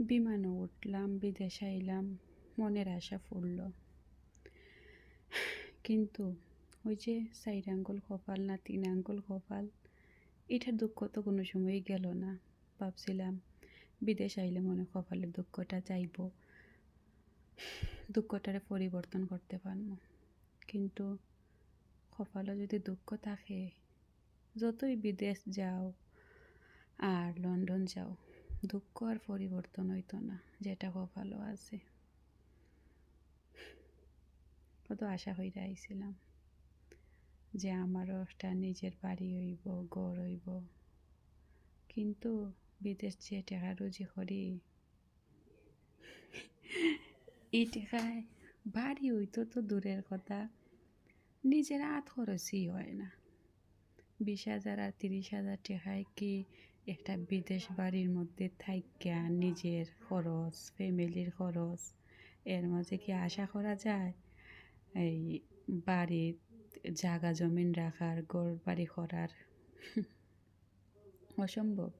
বিমানে উঠলাম, বিদেশ আইলাম, মনের আশা ফুরল। কিন্তু ওই যে ৪ আঙ্গুল কপাল না ৩ আঙ্গুল কপাল, এটার দুঃখ তো কোনো সময়ই গেল না। ভাবছিলাম বিদেশ আইলে মনে কপালের দুঃখটা যাইব, দুঃখটারে পরিবর্তন করতে পারবো। কিন্তু কপালে যদি দুঃখ থাকে, যতই বিদেশ যাও আর লন্ডন যাও, দুঃখ আর পরিবর্তন হইতো না, যেটা কপালও আছে। কত আশা হইরা আইছিলাম যে আমারও একটা নিজের বাড়ি হইব, ঘর হইব। কিন্তু বিদেশ যে টাকা রুজি করি, এই টাকায় বাড়ি হইতো তো দূরের কথা, নিজের হাত খরচই হয় না। ২০,০০০ আর ৩০,০০০ টাকায় কি একটা বিদেশ বাড়ির মধ্যে থাইকা নিজের খরচ, ফ্যামিলির খরচ, এর মাঝে কি আশা করা যায় এই বাড়ির জাগা জমিন রাখার, ঘর বাড়ি করার? অসম্ভব।